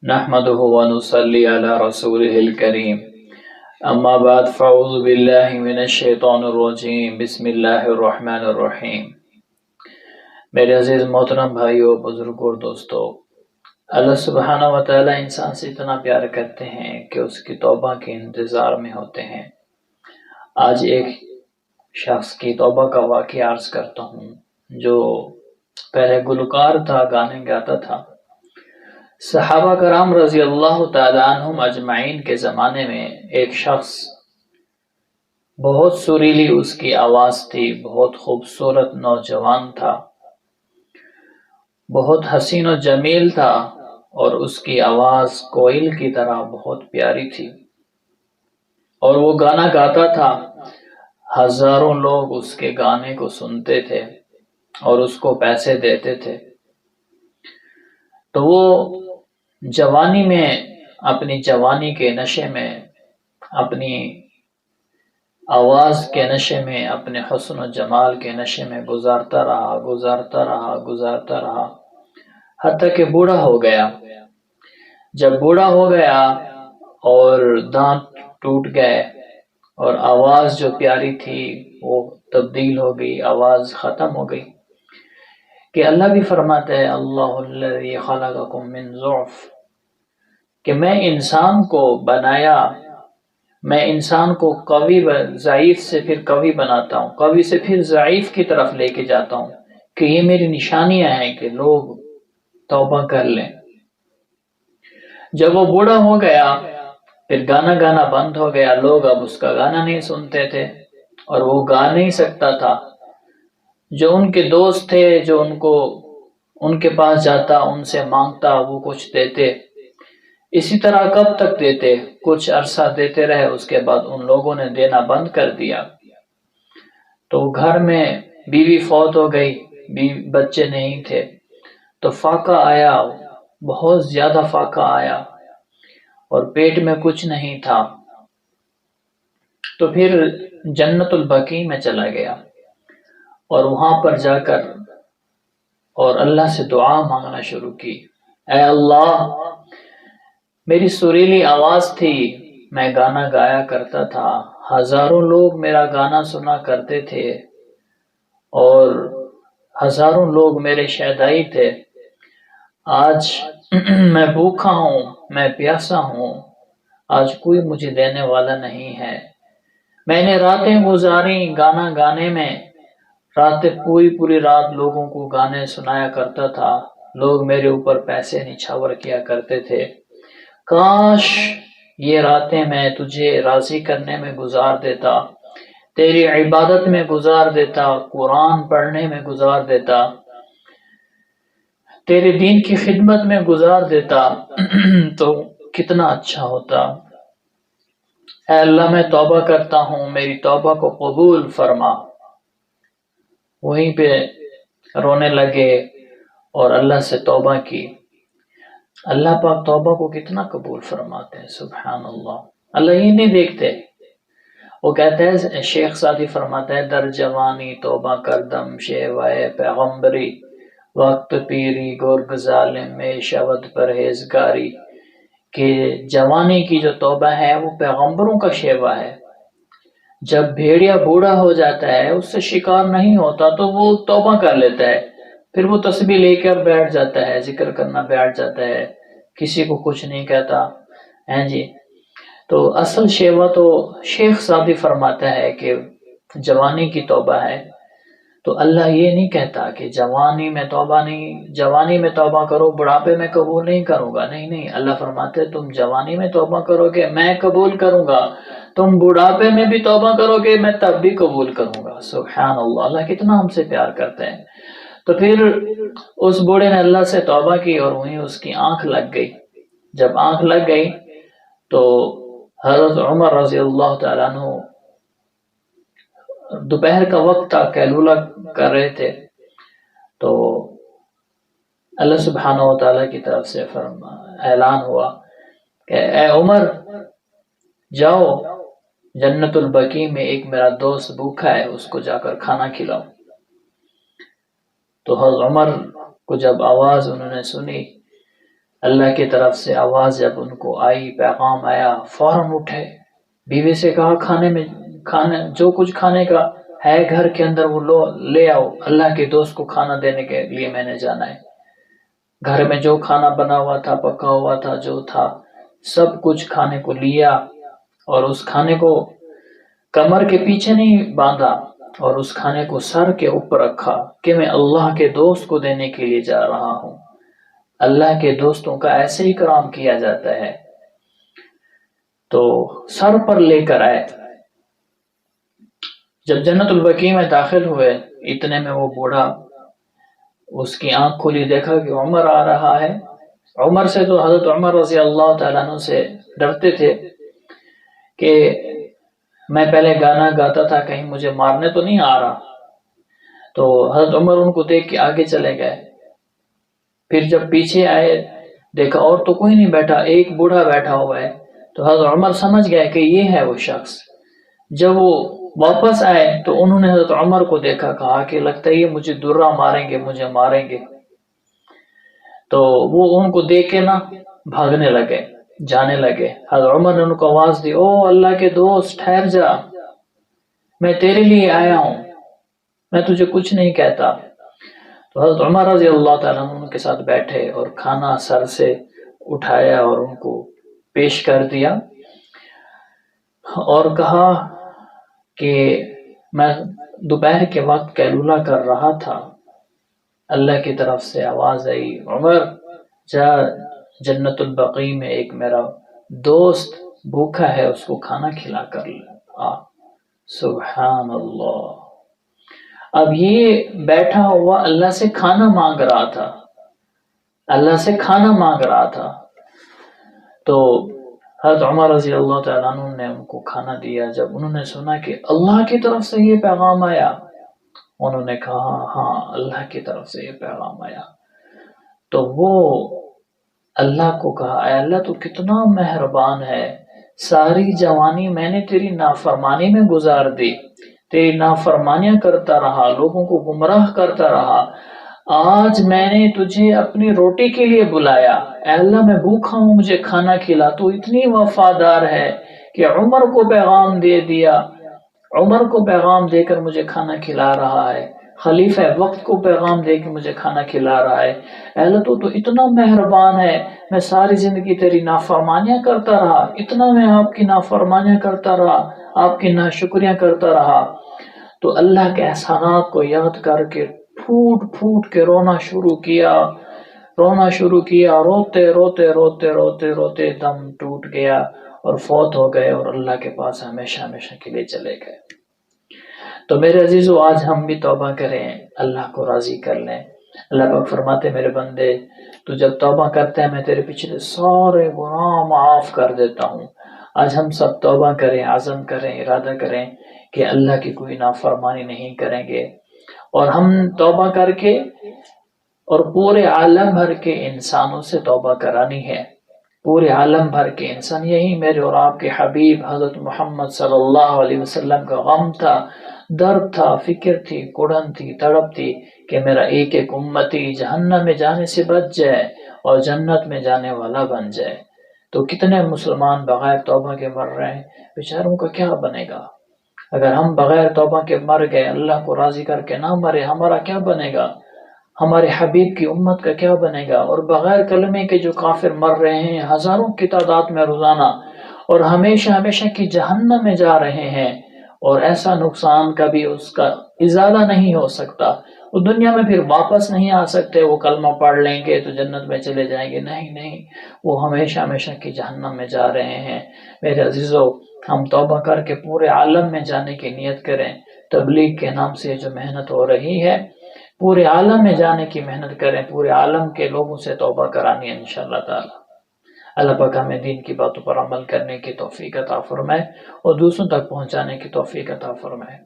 نحمده ونصلي على رسوله الكريم اما بعد فاعوذ باللہ من الشیطان الرجیم بسم اللہ الرحمن الرحیم۔ میرے عزیز محترم بھائیو، بزرگوں اور دوستو، اللہ سبحانہ و تعالی انسان سے اتنا پیار کرتے ہیں کہ اس کی توبہ کے انتظار میں ہوتے ہیں۔ آج ایک شخص کی توبہ کا واقعہ عرض کرتا ہوں جو پہلے گلوکار تھا، گانے گاتا تھا۔ صحابہ کرام رضی اللہ تعالی عنہم اجمعین کے زمانے میں ایک شخص، بہت سریلی اس کی آواز تھی، بہت خوبصورت نوجوان تھا، بہت حسین و جمیل تھا، اور اس کی آواز کوئل کی طرح بہت پیاری تھی، اور وہ گانا گاتا تھا۔ ہزاروں لوگ اس کے گانے کو سنتے تھے اور اس کو پیسے دیتے تھے۔ تو وہ جوانی میں، اپنی جوانی کے نشے میں، اپنی آواز کے نشے میں، اپنے حسن و جمال کے نشے میں گزارتا رہا حتیٰ کہ بوڑھا ہو گیا۔ جب بوڑھا ہو گیا اور دانت ٹوٹ گئے اور آواز جو پیاری تھی وہ تبدیل ہو گئی، آواز ختم ہو گئی، کہ اللہ بھی فرماتا ہے اللہ الذی خلقکم من ضعف، کہ میں انسان کو بنایا، میں انسان کو قوی، ضعیف سے پھر قوی بناتا ہوں، قوی سے پھر ضعیف کی طرف لے کے جاتا ہوں، کہ یہ میری نشانیاں ہیں کہ لوگ توبہ کر لیں۔ جب وہ بوڑھا ہو گیا، پھر گانا گانا بند ہو گیا، لوگ اب اس کا گانا نہیں سنتے تھے، اور وہ گا نہیں سکتا تھا۔ جو ان کے دوست تھے، جو ان کے پاس جاتا، ان سے مانگتا، وہ کچھ دیتے۔ اسی طرح کب تک دیتے؟ کچھ عرصہ دیتے رہے، اس کے بعد ان لوگوں نے دینا بند کر دیا۔ تو گھر میں بیوی فوت ہو گئی، بچے نہیں تھے، تو فاقہ آیا، بہت زیادہ فاقہ آیا، اور پیٹ میں کچھ نہیں تھا۔ تو پھر جنت البقیع میں چلا گیا، اور وہاں پر جا کر اور اللہ سے دعا مانگنا شروع کی۔ اے اللہ، میری سریلی آواز تھی، میں گانا گایا کرتا تھا، ہزاروں لوگ میرا گانا سنا کرتے تھے، اور ہزاروں لوگ میرے شیدائی تھے۔ آج میں بھوکا ہوں، میں پیاسا ہوں، آج کوئی مجھے دینے والا نہیں ہے۔ میں نے راتیں گزاری گانا گانے میں، راتیں پوری رات لوگوں کو گانے سنایا کرتا تھا، لوگ میرے اوپر پیسے نچھاور کیا کرتے تھے۔ کاش یہ راتیں میں تجھے راضی کرنے میں گزار دیتا، تیری عبادت میں گزار دیتا، قرآن پڑھنے میں گزار دیتا، تیرے دین کی خدمت میں گزار دیتا تو کتنا اچھا ہوتا۔ اے اللہ، میں توبہ کرتا ہوں، میری توبہ کو قبول فرما۔ وہیں پہ رونے لگے اور اللہ سے توبہ کی۔ اللہ پاک توبہ کو کتنا قبول فرماتے ہیں، سبحان اللہ۔ اللہ یہ نہیں دیکھتے، وہ کہتے ہیں، شیخ سعدی فرماتے ہیں، در جوانی توبہ کردم شیوائے پیغمبری، وقت پیری گرگ ظالم میں شود پرہیزگاری، کہ جوانی کی جو توبہ ہے وہ پیغمبروں کا شیوا ہے۔ جب بھیڑیا بوڑھا ہو جاتا ہے، اس سے شکار نہیں ہوتا، تو وہ توبہ کر لیتا ہے، پھر وہ تسبیح لے کر بیٹھ جاتا ہے، ذکر کرنا بیٹھ جاتا ہے، کسی کو کچھ نہیں کہتا ہے جی۔ تو اصل شیوا تو شیخ سعدی فرماتا ہے کہ جوانی کی توبہ ہے۔ تو اللہ یہ نہیں کہتا کہ جوانی میں توبہ کرو، بڑھاپے میں قبول نہیں کروں گا، نہیں، اللہ فرماتے ہیں تم جوانی میں توبہ کرو گے میں قبول کروں گا، تم بڑھاپے میں بھی توبہ کرو گے میں تب بھی قبول کروں گا۔ سبحان اللہ، اللہ کتنا ہم سے پیار کرتے ہیں۔ تو پھر اس بوڑھے نے اللہ سے توبہ کی، اور وہیں اس کی آنکھ لگ گئی۔ جب آنکھ لگ گئی تو حضرت عمر رضی اللہ تعالیٰ عنہ دوپہر کا وقت تھا، قیلولہ کر رہے تھے، تو اللہ سبحانہ و تعالیٰ کی طرف سے اعلان ہوا کہ اے عمر، جاؤ جنت البقیع میں ایک میرا دوست بھوکا ہے، اس کو جا کر کھانا کھلاؤ۔ تو حضرت عمر کو جب آواز انہوں نے سنی اللہ کی طرف سے آواز جب ان کو آئی، پیغام آیا، فوراً اٹھے، بیوی سے کہا کھانے جو کچھ کھانے کا ہے گھر کے اندر وہ لے آؤ، اللہ کے دوست کو کھانا دینے کے لیے میں نے جانا ہے۔ گھر میں جو کھانا بنا ہوا تھا، پکا ہوا تھا، جو تھا سب کچھ کھانے کو لیا، اور اس کھانے کو کمر کے پیچھے نہیں باندھا، اور اس کھانے کو سر کے اوپر رکھا کہ میں اللہ کے دوست کو دینے کے لیے جا رہا ہوں۔ اللہ کے دوستوں کا ایسے ہی کرام کیا جاتا ہے۔ تو سر پر لے کر آئے، جب جنت البقیع میں داخل ہوئے اتنے میں وہ بوڑھا، اس کی آنکھ کھلی، دیکھا کہ عمر آ رہا ہے۔ عمر سے تو حضرت عمر رضی اللہ تعالیٰ عنہ سے ڈرتے تھے کہ میں پہلے گانا گاتا تھا، کہیں مجھے مارنے تو نہیں آ رہا۔ تو حضرت عمر ان کو دیکھ کے آگے چلے گئے، پھر جب پیچھے آئے دیکھا اور تو کوئی نہیں بیٹھا، ایک بوڑھا بیٹھا ہوا ہے۔ تو حضرت عمر سمجھ گئے کہ یہ ہے وہ شخص۔ جب وہ واپس آئے تو انہوں نے حضرت عمر کو دیکھا، کہا کہ لگتا ہے یہ مجھے درہ ماریں گے، مجھے ماریں گے۔ تو وہ ان کو دیکھ کے نا بھاگنے لگے، جانے لگے۔ حضرت عمر نے ان کو آواز دی، او اللہ کے دوست ٹھہر جا، میں تیرے لیے آیا ہوں، میں تجھے کچھ نہیں کہتا۔ تو حضرت عمر رضی اللہ تعالیٰ عنہ ان کے ساتھ بیٹھے اور کھانا سر سے اٹھایا اور ان کو پیش کر دیا، اور کہا کہ میں دوپہر کے وقت قیلولہ کر رہا تھا، اللہ کی طرف سے آواز آئی، عمر جا جنت البقیع میں ایک میرا دوست بھوکا ہے، اس کو کھانا کھلا کر لے۔ سبحان اللہ! اب یہ بیٹھا ہوا اللہ سے کھانا مانگ رہا تھا، اللہ سے کھانا مانگ رہا تھا۔ تو حضرت عمر رضی اللہ تعالیٰ عنہ نے ان کو کھانا دیا۔ جب انہوں نے سنا کہ اللہ کی طرف سے یہ پیغام آیا، انہوں نے کہا ہاں اللہ کی طرف سے یہ پیغام آیا۔ تو وہ اللہ کو کہا، اے اللہ تو کتنا مہربان ہے، ساری جوانی میں نے تیری نافرمانی میں گزار دی، تیری نافرمانیاں کرتا رہا، لوگوں کو گمراہ کرتا رہا، آج میں نے تجھے اپنی روٹی کے لیے بلایا، اے اللہ میں بھوکا ہوں، مجھے کھانا کھلا۔ تو اتنی وفادار ہے کہ عمر کو پیغام دے دیا، عمر کو پیغام دے کر مجھے کھانا کھلا رہا ہے، خلیفہ وقت کو پیغام دے کے مجھے کھانا کھلا رہا ہے۔ اے اللہ تو اتنا مہربان ہے، میں ساری زندگی تیری نافرمانیاں کرتا رہا، اتنا میں آپ کی نافرمانیاں کرتا رہا، آپ کی ناشکریاں کرتا رہا۔ تو اللہ کے احسانات کو یاد کر کے پھوٹ پھوٹ کے رونا شروع کیا، روتے روتے روتے روتے روتے دم ٹوٹ گیا اور فوت ہو گئے، اور اللہ کے پاس ہمیشہ ہمیشہ کے لیے چلے گئے۔ تو میرے عزیزو، آج ہم بھی توبہ کریں، اللہ کو راضی کر لیں۔ اللہ پاک فرماتے میرے بندے تو جب توبہ کرتے ہیں میں تیرے پچھلے سارے گناہ معاف کر دیتا ہوں۔ آج ہم سب توبہ کریں، عزم کریں، ارادہ کریں کہ اللہ کی کوئی نافرمانی نہیں کریں گے، اور ہم توبہ کر کے اور پورے عالم بھر کے انسانوں سے توبہ کرانی ہے۔ پورے عالم بھر کے انسان، یہی میرے اور آپ کے حبیب حضرت محمد صلی اللہ علیہ وسلم کا غم تھا، درد تھا، فکر تھی، کڑن تھی، تڑپ تھی کہ میرا ایک ایک امتی جہنم میں جانے سے بچ جائے اور جنت میں جانے والا بن جائے۔ تو کتنے مسلمان بغیر توبہ کے مر رہے ہیں، بیچاروں کا کیا بنے گا؟ اگر ہم بغیر توبہ کے مر گئے، اللہ کو راضی کر کے نہ مرے، ہمارا کیا بنے گا؟ ہمارے حبیب کی امت کا کیا بنے گا؟ اور بغیر کلمے کے جو کافر مر رہے ہیں ہزاروں کی تعداد میں روزانہ، اور ہمیشہ ہمیشہ کی جہنم میں جا رہے ہیں، اور ایسا نقصان کبھی اس کا ازالہ نہیں ہو سکتا، وہ دنیا میں پھر واپس نہیں آ سکتے۔ وہ کلمہ پڑھ لیں گے تو جنت میں چلے جائیں گے، نہیں، وہ ہمیشہ ہمیشہ کی جہنم میں جا رہے ہیں۔ میرے عزیزو، ہم توبہ کر کے پورے عالم میں جانے کی نیت کریں۔ تبلیغ کے نام سے جو محنت ہو رہی ہے، پورے عالم میں جانے کی محنت کریں، پورے عالم کے لوگوں سے توبہ کرانی ہے انشاءاللہ تعالی۔ اللہ پاک ہمیں دین کی باتوں پر عمل کرنے کی توفیق عطا فرمائے اور دوسروں تک پہنچانے کی توفیق عطا فرمائے۔